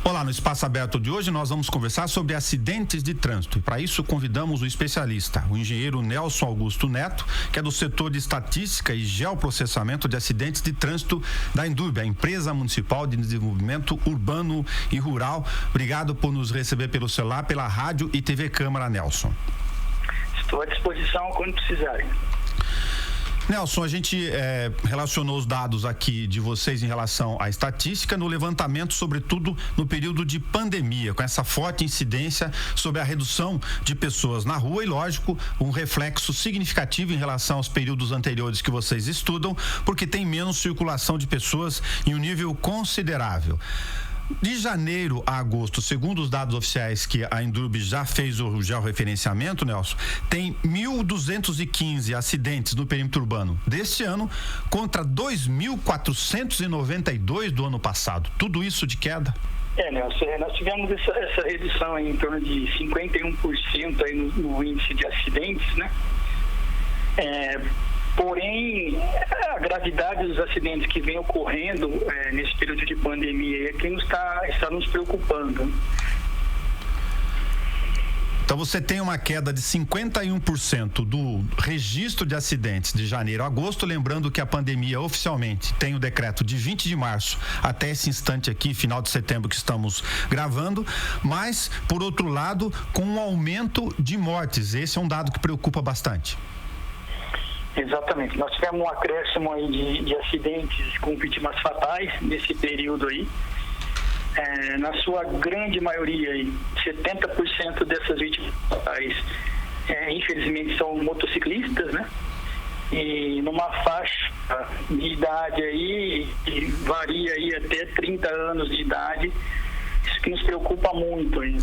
Olá, no Espaço Aberto de hoje nós vamos conversar sobre acidentes de trânsito. E para isso convidamos o especialista, o engenheiro Nelson Augusto Neto, que é do setor de estatística e geoprocessamento de acidentes de trânsito da Indurb, a Empresa Municipal de Desenvolvimento Urbano e Rural. Obrigado por nos receber pelo celular, pela rádio e TV Câmara, Nelson. Estou à disposição quando precisarem. Nelson, a gente relacionou os dados aqui de vocês em relação à estatística no levantamento, sobretudo no período de pandemia, com essa forte incidência sobre a redução de pessoas na rua e, lógico, um reflexo significativo em relação aos períodos anteriores que vocês estudam, porque tem menos circulação de pessoas em um nível considerável. De janeiro a agosto, segundo os dados oficiais que a Indurb já fez o georreferenciamento, Nelson, tem 1.215 acidentes no perímetro urbano deste ano contra 2.492 do ano passado. Tudo isso de queda? Nelson, nós tivemos essa redução em torno de 51% aí no índice de acidentes, né? Porém, a gravidade dos acidentes que vem ocorrendo nesse período de pandemia é quem está nos preocupando. Então você tem uma queda de 51% do registro de acidentes de janeiro a agosto, lembrando que a pandemia oficialmente tem o decreto de 20 de março até esse instante aqui, final de setembro que estamos gravando, mas, por outro lado, com um aumento de mortes. Esse é um dado que preocupa bastante. Exatamente. Nós tivemos um acréscimo aí de acidentes com vítimas fatais nesse período aí. Na sua grande maioria, aí, 70% dessas vítimas fatais, infelizmente, são motociclistas, né? E numa faixa de idade aí, que varia aí até 30 anos de idade, isso que nos preocupa muito aí.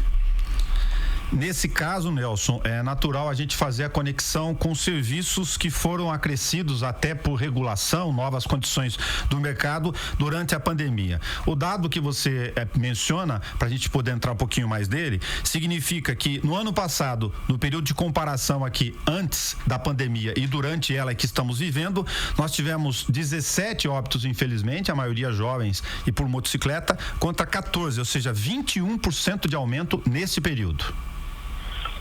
Nesse caso, Nelson, é natural a gente fazer a conexão com serviços que foram acrescidos até por regulação, novas condições do mercado durante a pandemia. O dado que você menciona, para a gente poder entrar um pouquinho mais dele, significa que no ano passado, no período de comparação aqui, antes da pandemia e durante ela que estamos vivendo, nós tivemos 17 óbitos, infelizmente, a maioria jovens e por motocicleta, contra 14, ou seja, 21% de aumento nesse período.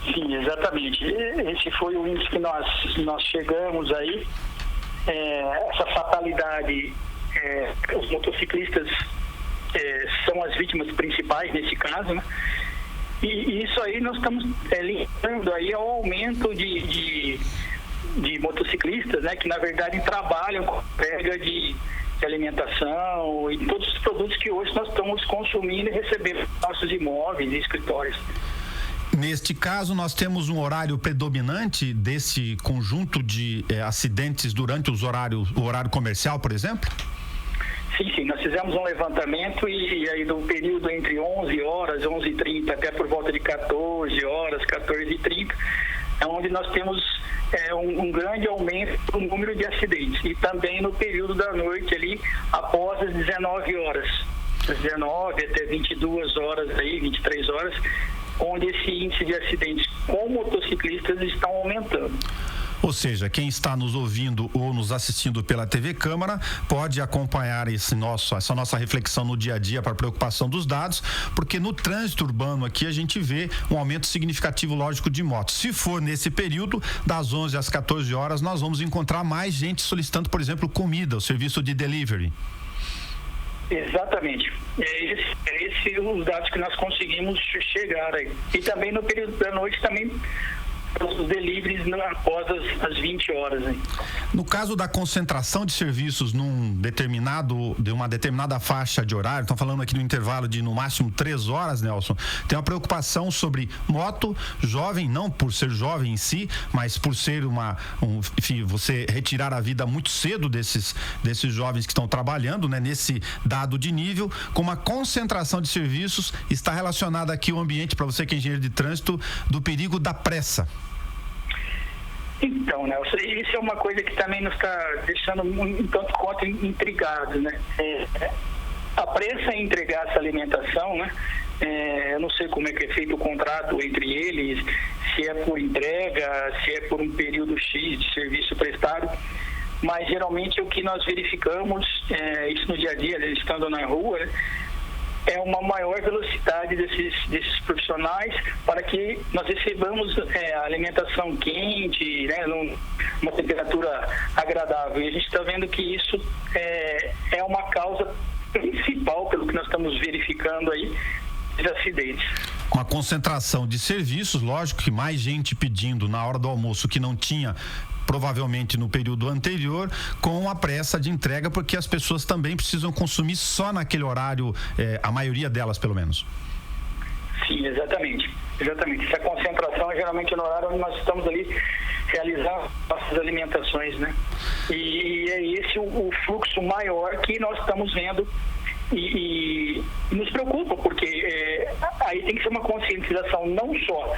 Sim, exatamente. Esse foi o índice que nós chegamos aí. Essa fatalidade, os motociclistas são as vítimas principais nesse caso, né? E isso aí nós estamos linkando aí ao aumento de motociclistas, né? Que na verdade trabalham com entrega de alimentação e todos os produtos que hoje nós estamos consumindo e recebendo nos nossos imóveis e escritórios. Neste caso, nós temos um horário predominante desse conjunto de acidentes durante o horário comercial, por exemplo? Sim, nós fizemos um levantamento e aí do período entre 11 horas, 11h30 até por volta de 14 horas, 14h30, é onde nós temos um grande aumento no número de acidentes e também no período da noite ali após as 19 horas, 19 até 22 horas aí, 23 horas, onde esse índice de acidentes com motociclistas estão aumentando. Ou seja, quem está nos ouvindo ou nos assistindo pela TV Câmara pode acompanhar essa nossa reflexão no dia a dia para a preocupação dos dados, porque no trânsito urbano aqui a gente vê um aumento significativo, lógico, de motos. Se for nesse período, das 11 às 14 horas, nós vamos encontrar mais gente solicitando, por exemplo, comida, o serviço de delivery. Exatamente. Esse os dados que nós conseguimos chegar aí. E também no período da noite também os deliveries após as 20 horas. Hein? No caso da concentração de serviços de uma determinada faixa de horário, estão falando aqui no intervalo de no máximo 3 horas, Nelson, tem uma preocupação sobre moto, jovem, não por ser jovem em si, mas por ser enfim, você retirar a vida muito cedo desses jovens que estão trabalhando, né, nesse dado de nível, com uma concentração de serviços, está relacionado aqui o ambiente, para você que é engenheiro de trânsito, do perigo da pressa. Então, Nelson, isso é uma coisa que também nos está deixando um tanto quanto intrigados, né? A pressa em entregar essa alimentação, né? Eu não sei como é que é feito o contrato entre eles, se é por entrega, se é por um período X de serviço prestado, mas geralmente o que nós verificamos, isso no dia a dia, estando na rua, é uma maior velocidade desses profissionais para que nós recebamos a alimentação quente, né, numa temperatura agradável. E a gente está vendo que isso é uma causa principal, pelo que nós estamos verificando aí, dos acidentes. Uma concentração de serviços, lógico que mais gente pedindo na hora do almoço que não tinha provavelmente no período anterior, com a pressa de entrega, porque as pessoas também precisam consumir só naquele horário, a maioria delas pelo menos. Sim, exatamente. Essa concentração é geralmente no horário onde nós estamos ali realizando nossas alimentações, né? E é esse o fluxo maior que nós estamos vendo e nos preocupa, porque aí tem que ser uma conscientização não só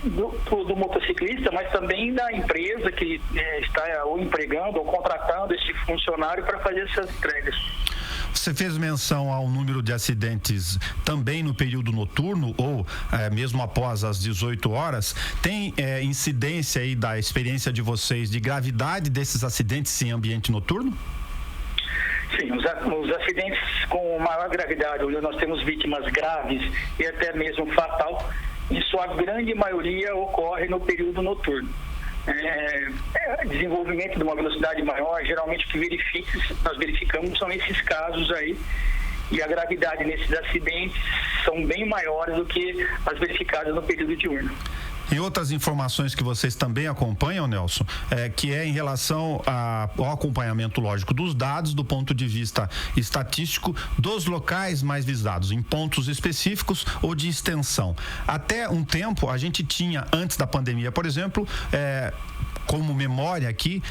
do motociclista, mas também da empresa que está ou empregando ou contratando esse funcionário para fazer essas entregas. Você fez menção ao número de acidentes também no período noturno ou mesmo após as 18 horas. Tem incidência aí da experiência de vocês de gravidade desses acidentes em ambiente noturno? Sim, os acidentes com maior gravidade, onde nós temos vítimas graves e até mesmo fatal, isso a grande maioria ocorre no período noturno. Desenvolvimento de uma velocidade maior, geralmente o que nós verificamos são esses casos aí, e a gravidade nesses acidentes são bem maiores do que as verificadas no período diurno. E outras informações que vocês também acompanham, Nelson, que é em relação ao acompanhamento, lógico, dos dados do ponto de vista estatístico dos locais mais visados, em pontos específicos ou de extensão. Até um tempo, a gente tinha, antes da pandemia, por exemplo, como memória aqui,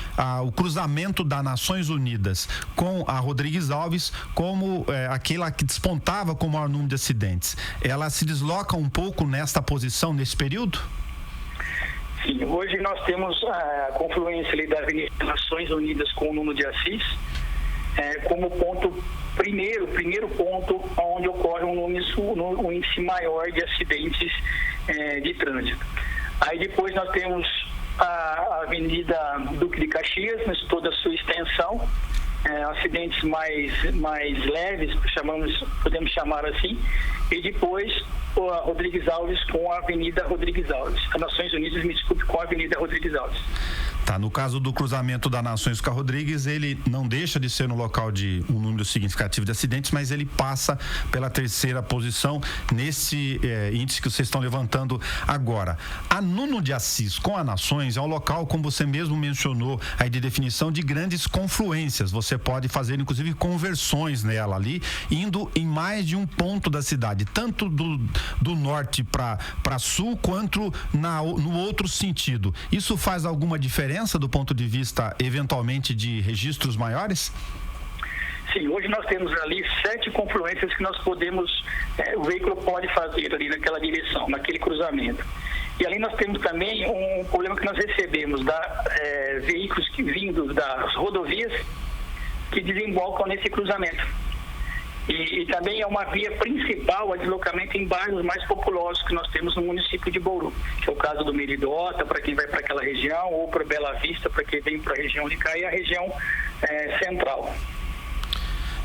o cruzamento da Nações Unidas com a Rodrigues Alves como aquela que despontava com o maior número de acidentes. Ela se desloca um pouco nesta posição, nesse período? Sim, hoje nós temos a confluência ali da Avenida Nações Unidas com o Nuno de Assis como primeiro ponto onde ocorre um índice maior de acidentes de trânsito. Aí depois nós temos a Avenida Duque de Caxias, em toda a sua extensão, acidentes mais leves, podemos chamar assim, e depois a Rodrigues Alves com a Avenida Rodrigues Alves. A Nações Unidas, com a Avenida Rodrigues Alves. Tá, no caso do cruzamento da Nações com a Rodrigues, ele não deixa de ser no local de um número significativo de acidentes, mas ele passa pela terceira posição nesse índice que vocês estão levantando agora. A Nuno de Assis com a Nações é um local, como você mesmo mencionou, aí de definição de grandes confluências. Você pode fazer, inclusive, conversões nela ali, indo em mais de um ponto da cidade, tanto do norte para sul, quanto no outro sentido. Isso faz alguma diferença do ponto de vista, eventualmente, de registros maiores? Sim, hoje nós temos ali 7 confluências que nós podemos, o veículo pode fazer ali naquela direção, naquele cruzamento. E ali nós temos também um problema que nós recebemos veículos vindos das rodovias que desembocam nesse cruzamento. E também é uma via principal a deslocamento em bairros mais populosos que nós temos no município de Bauru, que é o caso do Meridota, para quem vai para aquela região, ou para Bela Vista, para quem vem para a região de cá, e a região central.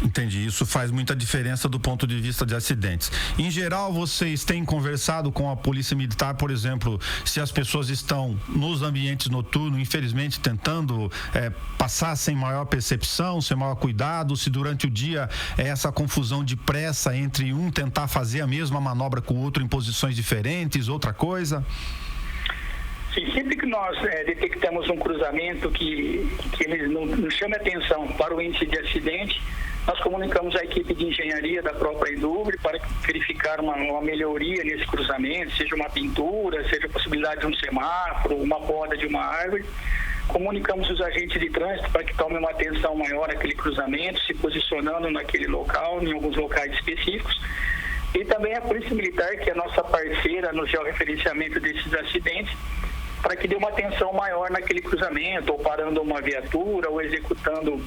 Entendi, isso faz muita diferença do ponto de vista de acidentes. Em geral, vocês têm conversado com a Polícia Militar, por exemplo, se as pessoas estão nos ambientes noturnos, infelizmente, tentando passar sem maior percepção, sem maior cuidado, se durante o dia é essa confusão de pressa entre um tentar fazer a mesma manobra com o outro em posições diferentes, outra coisa? Sim, sempre que nós detectamos um cruzamento que ele não chame atenção para o índice de acidente, nós comunicamos a equipe de engenharia da própria Indubre para verificar uma melhoria nesse cruzamento, seja uma pintura, seja a possibilidade de um semáforo, uma poda de uma árvore. Comunicamos os agentes de trânsito para que tomem uma atenção maior àquele cruzamento, se posicionando naquele local, em alguns locais específicos. E também a Polícia Militar, que é a nossa parceira no georreferenciamento desses acidentes, para que dê uma atenção maior naquele cruzamento, ou parando uma viatura, ou executando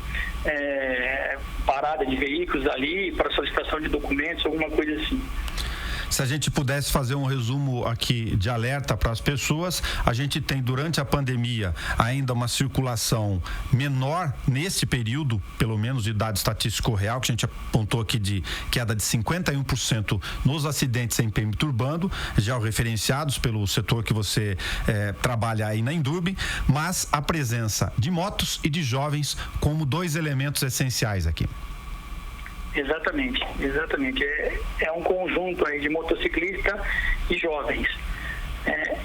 parada de veículos ali, para solicitação de documentos, alguma coisa assim. Se a gente pudesse fazer um resumo aqui de alerta para as pessoas, a gente tem durante a pandemia ainda uma circulação menor nesse período, pelo menos de dado estatístico real, que a gente apontou aqui de queda de 51% nos acidentes em perímetro urbano, já referenciados pelo setor que você trabalha aí na Endurbe, mas a presença de motos e de jovens como dois elementos essenciais aqui. Exatamente. É um conjunto aí de motociclistas e jovens.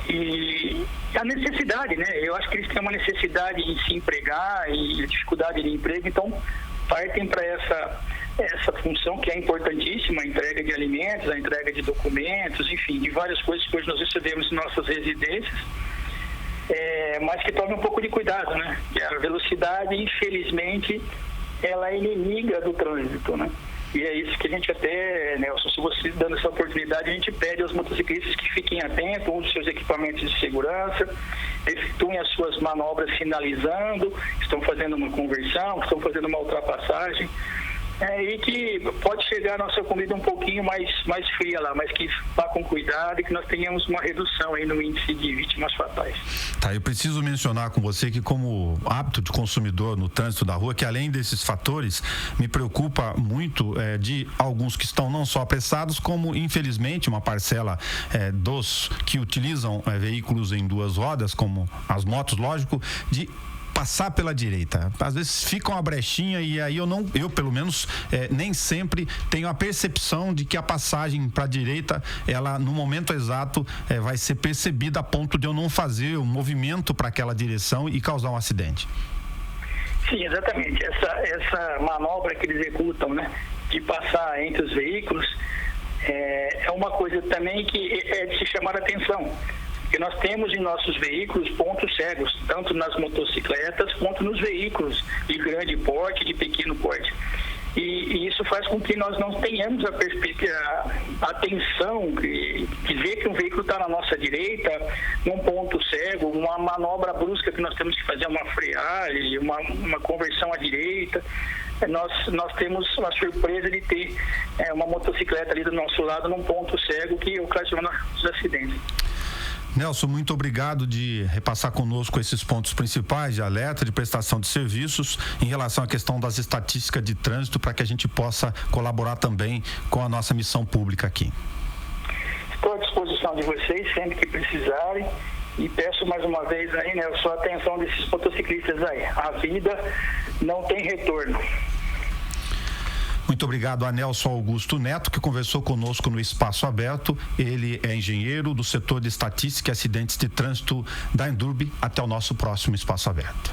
E a necessidade, né? Eu acho que eles têm uma necessidade de se empregar e dificuldade de emprego, então partem para essa função que é importantíssima, a entrega de alimentos, a entrega de documentos, enfim, de várias coisas que hoje nós recebemos em nossas residências, mas que tome um pouco de cuidado, né? Que a velocidade, infelizmente, ela é inimiga do trânsito, né? E é isso que a gente até, Nelson, se você dando essa oportunidade, a gente pede aos motociclistas que fiquem atentos, usem seus equipamentos de segurança, efetuem as suas manobras sinalizando, estão fazendo uma conversão, estão fazendo uma ultrapassagem, e que pode chegar a nossa comida um pouquinho mais fria lá, mas que vá com cuidado e que nós tenhamos uma redução aí no índice de vítimas fatais. Tá, eu preciso mencionar com você que, como hábito de consumidor no trânsito da rua, que além desses fatores, me preocupa muito de alguns que estão não só apressados, como infelizmente uma parcela dos que utilizam veículos em duas rodas, como as motos, lógico, de passar pela direita. Às vezes fica uma brechinha e aí eu pelo menos nem sempre tenho a percepção de que a passagem para a direita, ela no momento exato vai ser percebida a ponto de eu não fazer um movimento para aquela direção e causar um acidente. Sim, exatamente. Essa manobra que eles executam, né, de passar entre os veículos, é uma coisa também que é de se chamar a atenção. Porque nós temos em nossos veículos pontos cegos, tanto nas motocicletas quanto nos veículos de grande porte, de pequeno porte. E isso faz com que nós não tenhamos a atenção de ver que um veículo está na nossa direita, num ponto cego, uma manobra brusca que nós temos que fazer, uma freagem, uma conversão à direita. Nós temos a surpresa de ter uma motocicleta ali do nosso lado num ponto cego que ocasiona os acidentes. Nelson, muito obrigado de repassar conosco esses pontos principais de alerta, de prestação de serviços em relação à questão das estatísticas de trânsito, para que a gente possa colaborar também com a nossa missão pública aqui. Estou à disposição de vocês sempre que precisarem e peço mais uma vez aí, Nelson, a atenção desses motociclistas aí. A vida não tem retorno. Muito obrigado a Nelson Augusto Neto, que conversou conosco no Espaço Aberto. Ele é engenheiro do setor de estatística e acidentes de trânsito da Endurbe. Até o nosso próximo Espaço Aberto.